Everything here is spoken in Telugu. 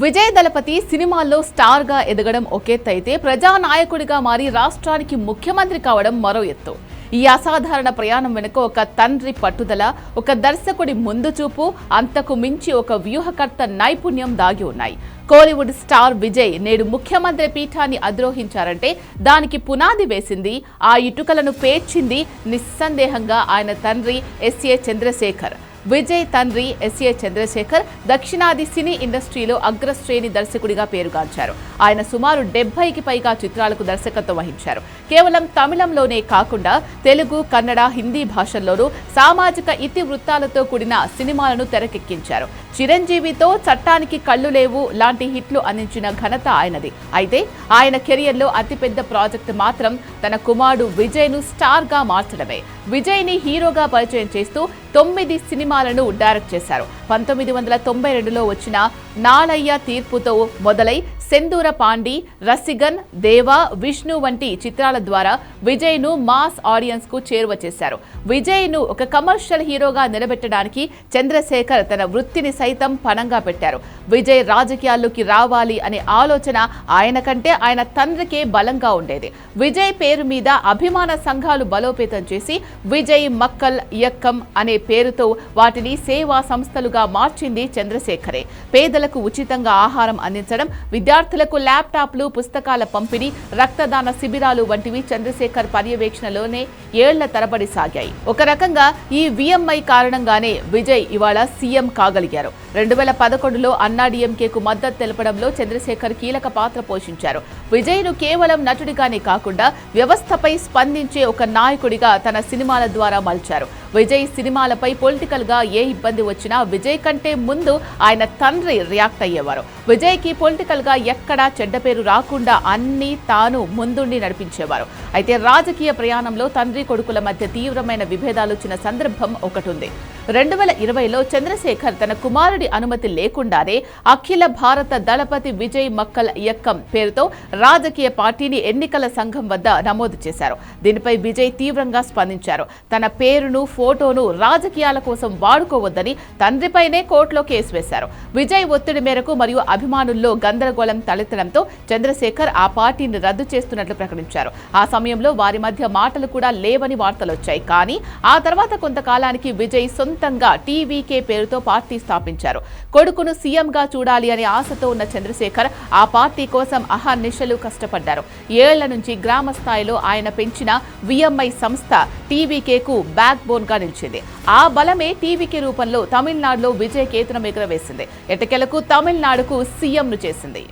విజయ్ దళపతి సినిమాల్లో స్టార్ గా ఎదగడం ఒకెత్తైతే ప్రజానాయకుడిగా మారి రాష్ట్రానికి ముఖ్యమంత్రి కావడం మరో ఎత్తు. ఈ అసాధారణ ప్రయాణం వెనుక ఒక తండ్రి పట్టుదల, ఒక దర్శకుడి ముందు చూపు, అంతకు మించి ఒక వ్యూహకర్త నైపుణ్యం దాగి ఉన్నాయి. కోలీవుడ్ స్టార్ విజయ్ నేడు ముఖ్యమంత్రి పీఠాన్ని అధిరోహించారంటే దానికి పునాది వేసింది, ఆ ఇటుకలను పేర్చింది నిస్సందేహంగా ఆయన తండ్రి ఎస్ఏ చంద్రశేఖర్. విజయ్ తండ్రి ఎస్ఏ చంద్రశేఖర్ దక్షిణాది సినీ ఇండస్ట్రీలో అగ్రశ్రేణి దర్శకుడిగా పేరుగాంచారు. ఆయన సుమారు 70కి పైగా చిత్రాలకు దర్శకత్వం వహించారు. కేవలం తమిళంలోనే కాకుండా తెలుగు, కన్నడ, హిందీ భాషల్లోనూ సామాజిక ఇతివృత్తాలతో కూడిన సినిమాలను తెరకెక్కించారు. చిరంజీవితో చట్టానికి కళ్ళు లేవు లాంటి హిట్లు అందించిన ఘనత ఆయనది. అయితే ఆయన కెరియర్లో అతిపెద్ద ప్రాజెక్టు మాత్రం తన కుమారుడు విజయ్ను స్టార్గా మార్చడమే. విజయ్ని హీరోగా పరిచయం చేస్తూ 9 సినిమాలను డైరెక్ట్ చేశారు. 1992లో వచ్చిన నాళయ్య తీర్పుతో మొదలై సెందూర పాండి, రసిగన్, దేవా, విష్ణు వంటి చిత్రాల ద్వారా విజయ్ను మాస్ ఆడియన్స్ కు చేరువ చేశారు. విజయ్ను ఒక కమర్షియల్ హీరోగా నిలబెట్టడానికి చంద్రశేఖర్ తన వృత్తిని సైతం పణంగా పెట్టారు. విజయ్ రాజకీయాల్లోకి రావాలి అనే ఆలోచన ఆయన కంటే ఆయన తండ్రికే బలంగా ఉండేది. విజయ్ పేరు మీద అభిమాన సంఘాలు బలోపేతం చేసి విజయ్ మక్కల్ ఇయక్కం అనే పేరుతో వాటిని సేవా సంస్థలుగా మార్చింది చంద్రశేఖరే. పేదలకు ఉచితంగా ఆహారం అందించడం, విద్యార్థులకు ల్యాప్టాప్లు, పుస్తకాల పంపిణీ, రక్తదాన శిబిరాలు వంటివి చంద్రశేఖర్ పర్యవేక్షణలోనే ఏళ్ల తరబడి సాగాయి. ఒక రకంగా ఈ విఎంఐ కారణంగానే విజయ్ ఇవాళ సీఎం కాగలిగారు. 2011లో అన్నాడీఎంకేకు మద్దతు తెలపడంలో చంద్రశేఖర్ కీలక పాత్ర పోషించారు. విజయ్ను కేవలం నటుడిగానే కాకుండా వ్యవస్థపై స్పందించే ఒక నాయకుడిగా తన సినిమాల ద్వారా మలిచారు. విజయ్ సినిమాలపై పొలిటికల్ గా ఏ ఇబ్బంది వచ్చినా విజయ్ కంటే ముందు ఆయన తండ్రి రియాక్ట్ అయ్యేవారు. విజయ్కి పొలిటికల్ గా ఎక్కడా చెడ్డ పేరు రాకుండా అన్ని తాను ముందుండి నడిపించేవారు. అయితే రాజకీయ ప్రయాణంలో తండ్రి కొడుకుల మధ్య తీవ్రమైన విభేదాలు వచ్చిన సందర్భం ఒకటుంది. 2020లో చంద్రశేఖర్ తన కుమారుడి అనుమతి లేకుండానే అఖిల భారత దళపతి విజయ్ మక్కల్ ఇయక్కం పేరుతో రాజకీయ పార్టీని ఎన్నికల సంఘం వద్ద నమోదు చేశారు. దీనిపై విజయ్ తీవ్రంగా స్పందించారు. తన పేరును, ఫోటోను రాజకీయాల కోసం వాడుకోవద్దని తండ్రిపైనే కోర్టులో కేసు వేశారు. విజయ్ ఒత్తిడి మేరకు మరియు అభిమానుల్లో గందరగోళం తలెత్తడంతో చంద్రశేఖర్ ఆ పార్టీని రద్దు చేస్తున్నట్లు ప్రకటించారు. ఆ సమయంలో వారి మధ్య మాటలు కూడా లేవని వార్తలొచ్చాయి. కానీ ఆ తర్వాత కొంతకాలానికి విజయ్ సొంతంగా టీవీకే పేరుతో పార్టీ స్థాపించారు. కొడుకును సీఎంగా చూడాలి అనే ఆశతో ఉన్న చంద్రశేఖర్ ఆ పార్టీ కోసం అహర్నిశలు కష్టపడ్డారు. ఏళ్ల నుంచి గ్రామ స్థాయిలో ఆయన పెంచిన విఎంఐ సంస్థ టీవీకేకు బ్యాక్ బోన్ గా నిలిచింది. ఆ బలమే టీవీకే రూపంలో తమిళనాడులో విజయ్ కేతనం ఎగురవేసింది. ఎట్టకేలకు తమిళనాడుకు సీఎంను చేసింది.